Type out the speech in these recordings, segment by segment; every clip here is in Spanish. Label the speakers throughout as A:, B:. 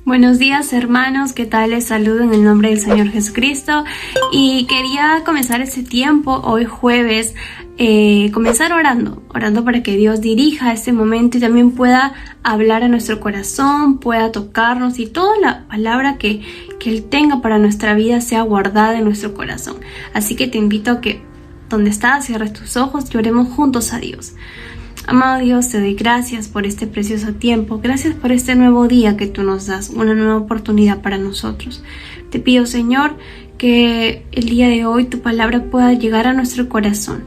A: Buenos días, hermanos, ¿qué tal? Les saludo en el nombre del Señor Jesucristo y quería comenzar este tiempo, hoy jueves, comenzar orando para que Dios dirija este momento y también pueda hablar a nuestro corazón, pueda tocarnos y toda la palabra que Él tenga para nuestra vida sea guardada en nuestro corazón. Así que te invito a que donde estás, cierres tus ojos y oremos juntos a Dios. Amado Dios, te doy gracias por este precioso tiempo, gracias por este nuevo día que tú nos das, una nueva oportunidad para nosotros. Te pido, Señor, que el día de hoy tu palabra pueda llegar a nuestro corazón,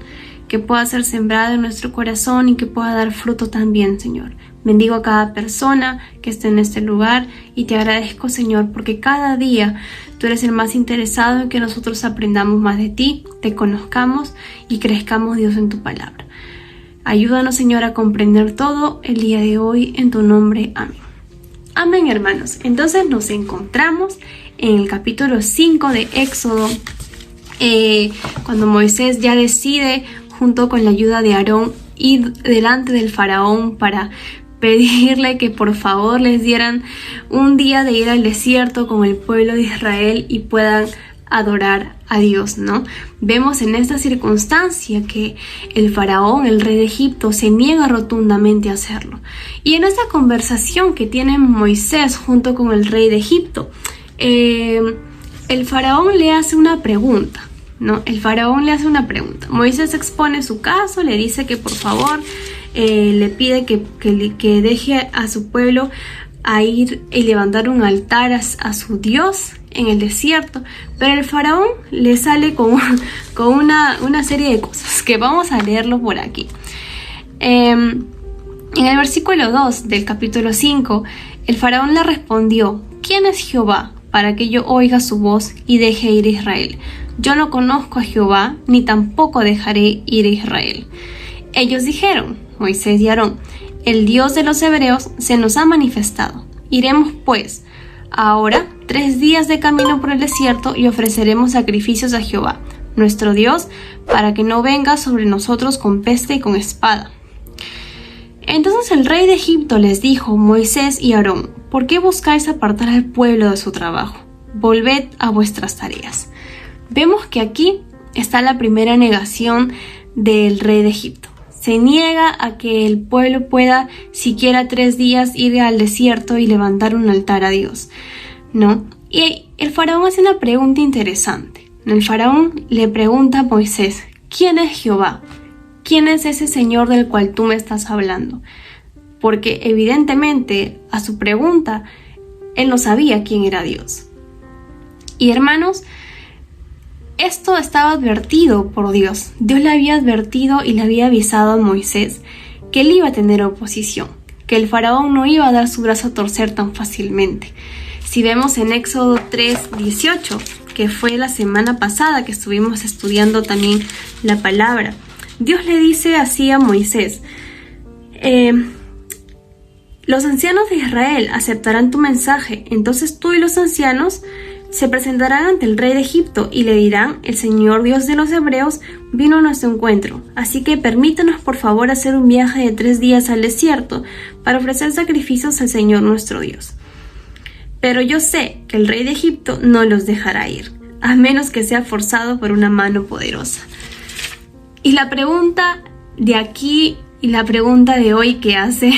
A: que pueda ser sembrada en nuestro corazón y que pueda dar fruto también, Señor. Bendigo a cada persona que esté en este lugar y te agradezco, Señor, porque cada día tú eres el más interesado en que nosotros aprendamos más de ti, te conozcamos y crezcamos, Dios, en tu palabra. Ayúdanos, Señor, a comprender todo el día de hoy, en tu nombre. Amén. Amén, hermanos. Entonces nos encontramos en el capítulo 5 de Éxodo, cuando Moisés ya decide, junto con la ayuda de Aarón, ir delante del faraón para pedirle que por favor les dieran un día de ir al desierto con el pueblo de Israel y puedan adorar a Dios, ¿no? Vemos en esta circunstancia que el faraón, el rey de Egipto, se niega rotundamente a hacerlo. Y en esta conversación que tiene Moisés junto con el rey de Egipto, el faraón le hace una pregunta, ¿no? El faraón le hace una pregunta. Moisés expone su caso, le dice que por favor le pide que deje a su pueblo a ir y levantar un altar a su Dios en el desierto, pero el faraón le sale con una serie de cosas que vamos a leerlo por aquí. En el versículo 2 del capítulo 5, el faraón le respondió: ¿Quién es Jehová para que yo oiga su voz y deje ir a Israel? Yo no conozco a Jehová, ni tampoco dejaré ir a Israel. Ellos dijeron, Moisés y Aarón: el Dios de los hebreos se nos ha manifestado. Iremos pues ahora 3 días de camino por el desierto y ofreceremos sacrificios a Jehová, nuestro Dios, para que no venga sobre nosotros con peste y con espada. Entonces el rey de Egipto les dijo: Moisés y Aarón, ¿por qué buscáis apartar al pueblo de su trabajo? Volved a vuestras tareas. Vemos que aquí está la primera negación del rey de Egipto. Se niega a que el pueblo pueda siquiera 3 días ir al desierto y levantar un altar a Dios, ¿no? Y el faraón hace una pregunta interesante. El faraón le pregunta a Moisés: ¿quién es Jehová? ¿Quién es ese Señor del cual tú me estás hablando? Porque evidentemente a su pregunta él no sabía quién era Dios. Y hermanos, esto estaba advertido por Dios. Dios le había advertido y le había avisado a Moisés que él iba a tener oposición, que el faraón no iba a dar su brazo a torcer tan fácilmente. Si vemos en Éxodo 3:18, que fue la semana pasada que estuvimos estudiando también la palabra, Dios le dice así a Moisés: los ancianos de Israel aceptarán tu mensaje, entonces tú y los ancianos se presentarán ante el rey de Egipto y le dirán: el Señor Dios de los hebreos vino a nuestro encuentro, así que permítanos por favor hacer un viaje de 3 días al desierto para ofrecer sacrificios al Señor nuestro Dios. Pero yo sé que el rey de Egipto no los dejará ir, a menos que sea forzado por una mano poderosa. Y la pregunta de aquí y la pregunta de hoy que hace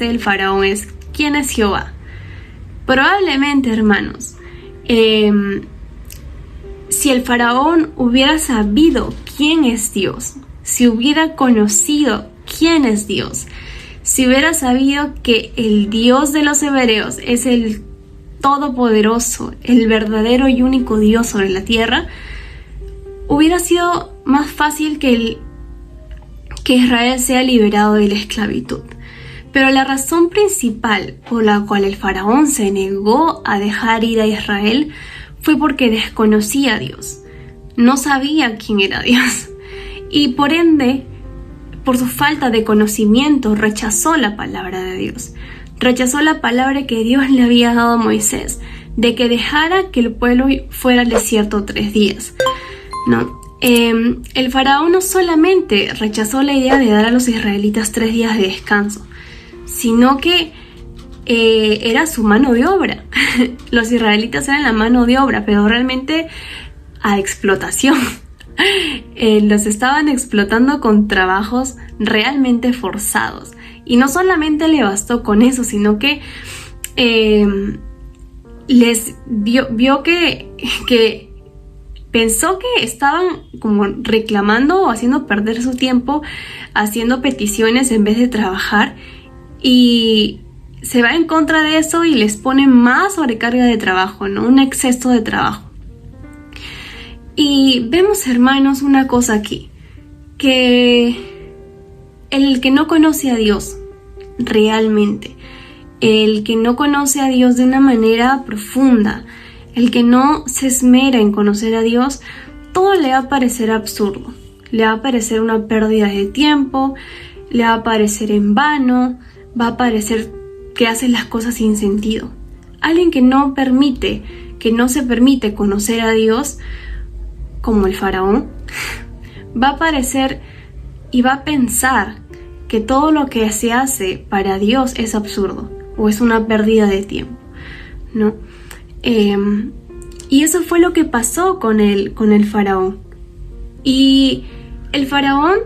A: el faraón es: ¿quién es Jehová? Probablemente, hermanos, si el faraón hubiera sabido quién es Dios, si hubiera conocido quién es Dios, si hubiera sabido que el Dios de los hebreos es el todopoderoso, el verdadero y único Dios sobre la tierra, hubiera sido más fácil que Israel sea liberado de la esclavitud. Pero la razón principal por la cual el faraón se negó a dejar ir a Israel fue porque desconocía a Dios. No sabía quién era Dios. Y por ende, por su falta de conocimiento, rechazó la palabra de Dios. Rechazó la palabra que Dios le había dado a Moisés, de que dejara que el pueblo fuera al desierto 3 días, ¿no? El faraón no solamente rechazó la idea de dar a los israelitas 3 días de descanso, sino que era su mano de obra. Los israelitas eran la mano de obra, pero realmente a explotación. Los estaban explotando con trabajos realmente forzados. Y no solamente le bastó con eso, sino que les vio que pensó que estaban como reclamando o haciendo perder su tiempo, haciendo peticiones en vez de trabajar, y se va en contra de eso y les pone más sobrecarga de trabajo, ¿no? Un exceso de trabajo. Y vemos, hermanos, una cosa aquí, que el que no conoce a Dios realmente, el que no conoce a Dios de una manera profunda, el que no se esmera en conocer a Dios, todo le va a parecer absurdo, le va a parecer una pérdida de tiempo, le va a parecer en vano, va a parecer que hace las cosas sin sentido. Alguien que no se permite conocer a Dios, como el faraón, va a parecer y va a pensar que todo lo que se hace para Dios es absurdo o es una pérdida de tiempo, ¿no? Y eso fue lo que pasó con el faraón. Y el faraón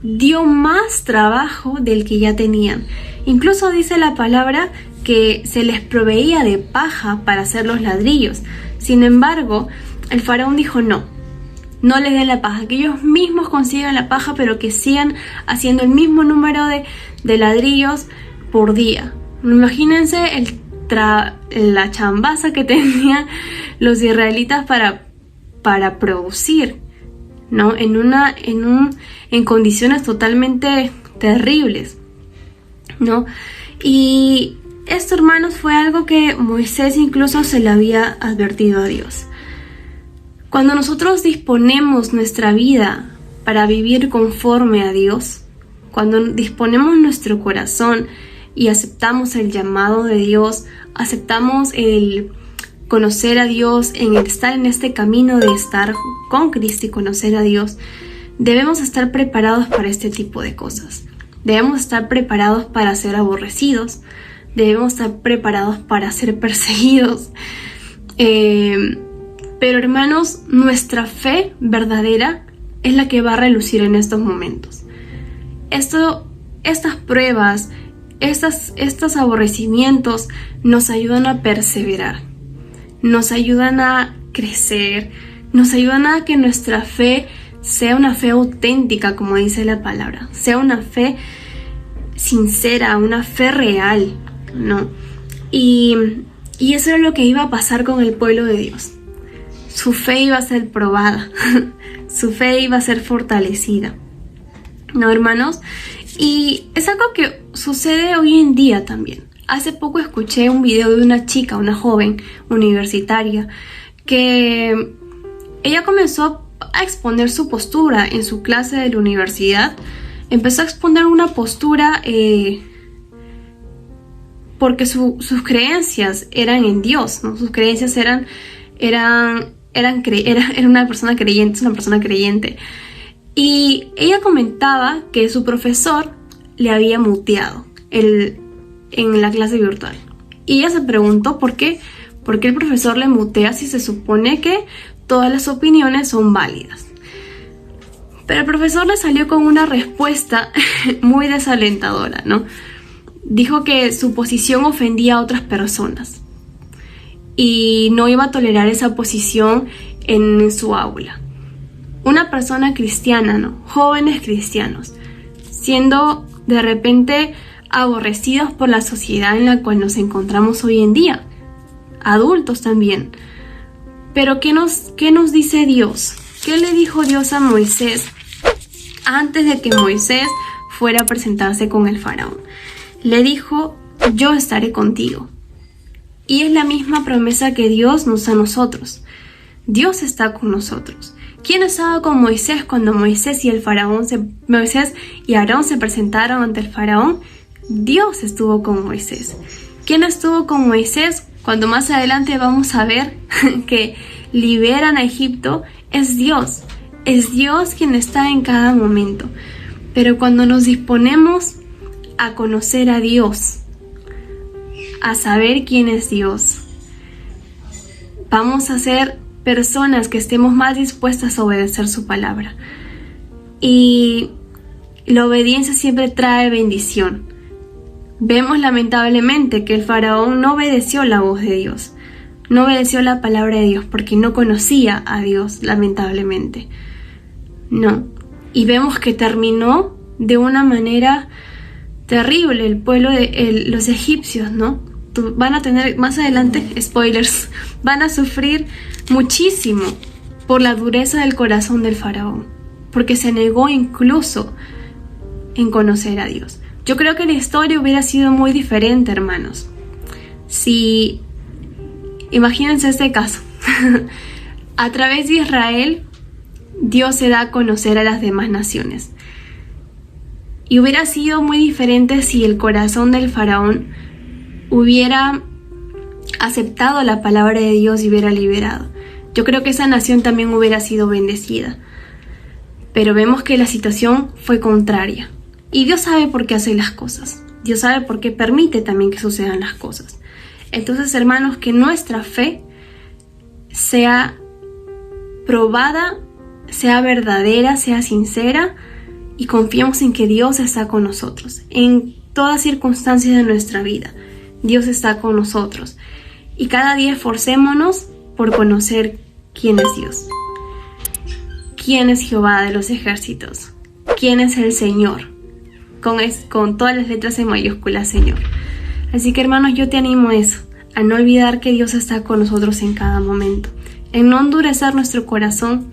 A: dio más trabajo del que ya tenían. Incluso dice la palabra que se les proveía de paja para hacer los ladrillos. Sin embargo, el faraón dijo no les den la paja, que ellos mismos consigan la paja, pero que sigan haciendo el mismo número de ladrillos por día. Imagínense la chambaza que tenían los israelitas para producir, ¿no? En condiciones totalmente terribles, ¿no? Y esto, hermanos, fue algo que Moisés incluso se le había advertido a Dios. Cuando nosotros disponemos nuestra vida para vivir conforme a Dios, cuando disponemos nuestro corazón y aceptamos el llamado de Dios, aceptamos el conocer a Dios, en el estar en este camino de estar con Cristo y conocer a Dios, debemos estar preparados para este tipo de cosas. Debemos estar preparados para ser aborrecidos, debemos estar preparados para ser perseguidos. Pero, hermanos, nuestra fe verdadera es la que va a relucir en estos momentos. Estas pruebas, estos aborrecimientos nos ayudan a perseverar, nos ayudan a crecer, nos ayudan a que nuestra fe sea una fe auténtica, como dice la palabra, sea una fe sincera, una fe real, ¿no? Y eso es lo que iba a pasar con el pueblo de Dios. Su fe iba a ser probada, su fe iba a ser fortalecida, ¿no, hermanos? Y es algo que sucede hoy en día también. Hace poco escuché un video de una chica, una joven universitaria, que ella comenzó a exponer su postura en su clase de la universidad. Empezó a exponer una postura porque sus creencias eran en Dios, ¿no? Sus creencias era una persona creyente, es una persona creyente. Y ella comentaba que su profesor le había muteado en la clase virtual. Y ella se preguntó por qué el profesor le mutea si se supone que todas las opiniones son válidas. Pero el profesor le salió con una respuesta muy desalentadora, ¿no? Dijo que su posición ofendía a otras personas y no iba a tolerar esa posición en su aula. Una persona cristiana, ¿no? Jóvenes cristianos, siendo de repente aborrecidos por la sociedad en la cual nos encontramos hoy en día. Adultos también. Pero ¿qué nos dice Dios? ¿Qué le dijo Dios a Moisés antes de que Moisés fuera a presentarse con el faraón? Le dijo, yo estaré contigo. Y es la misma promesa que Dios nos da a nosotros. Dios está con nosotros. ¿Quién estaba con Moisés cuando Moisés y Aarón se presentaron ante el faraón? Dios estuvo con Moisés. ¿Quién estuvo con Moisés cuando más adelante vamos a ver que liberan a Egipto? Es Dios. Es Dios quien está en cada momento. Pero cuando nos disponemos a conocer a Dios, a saber quién es Dios. Vamos a ser personas que estemos más dispuestas a obedecer su palabra. Y la obediencia siempre trae bendición. Vemos lamentablemente que el faraón no obedeció la voz de Dios. No obedeció la palabra de Dios porque no conocía a Dios, lamentablemente. No. Y vemos que terminó de una manera terrible el pueblo de los egipcios, ¿no? Van a tener, más adelante, spoilers, van a sufrir muchísimo por la dureza del corazón del faraón, porque se negó incluso en conocer a Dios. Yo creo que la historia hubiera sido muy diferente, hermanos. Si, imagínense este caso, a través de Israel, Dios se da a conocer a las demás naciones. Y hubiera sido muy diferente si el corazón del faraón hubiera aceptado la palabra de Dios y hubiera liberado. Yo creo que esa nación también hubiera sido bendecida. Pero vemos que la situación fue contraria. Y Dios sabe por qué hace las cosas. Dios sabe por qué permite también que sucedan las cosas. Entonces, hermanos, que nuestra fe sea probada, sea verdadera, sea sincera, y confiemos en que Dios está con nosotros. En todas circunstancias de nuestra vida, Dios está con nosotros. Y cada día esforcémonos por conocer quién es Dios. ¿Quién es Jehová de los ejércitos? ¿Quién es el Señor? Con todas las letras en mayúsculas, Señor. Así que, hermanos, yo te animo a eso, a no olvidar que Dios está con nosotros en cada momento, en no endurecer nuestro corazón,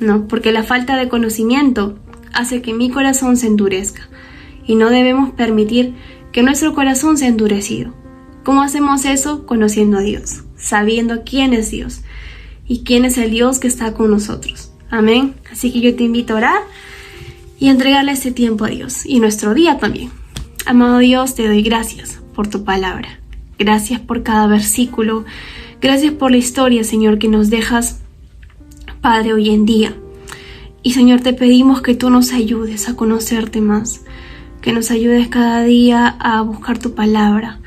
A: no, porque la falta de conocimiento hace que mi corazón se endurezca, y no debemos permitir que nuestro corazón sea endurecido. ¿Cómo hacemos eso? Conociendo a Dios, sabiendo quién es Dios y quién es el Dios que está con nosotros. Amén. Así que yo te invito a orar y entregarle este tiempo a Dios y nuestro día también. Amado Dios, te doy gracias por tu palabra. Gracias por cada versículo. Gracias por la historia, Señor, que nos dejas, Padre, hoy en día. Y, Señor, te pedimos que tú nos ayudes a conocerte más, que nos ayudes cada día a buscar tu palabra,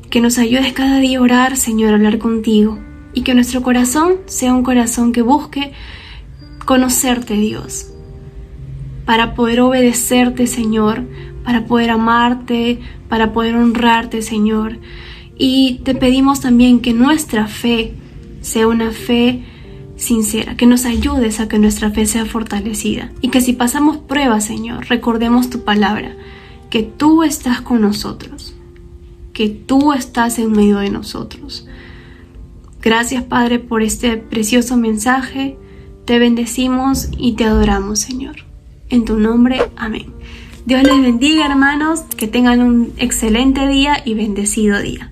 A: que nos ayudes cada día a orar, Señor, a hablar contigo, y que nuestro corazón sea un corazón que busque conocerte, Dios, para poder obedecerte, Señor, para poder amarte, para poder honrarte, Señor. Y te pedimos también que nuestra fe sea una fe sincera, que nos ayudes a que nuestra fe sea fortalecida y que si pasamos pruebas, Señor, recordemos tu palabra, que tú estás con nosotros, que tú estás en medio de nosotros. Gracias, Padre, por este precioso mensaje. Te bendecimos y te adoramos, Señor. En tu nombre, amén. Dios les bendiga, hermanos, que tengan un excelente día y bendecido día.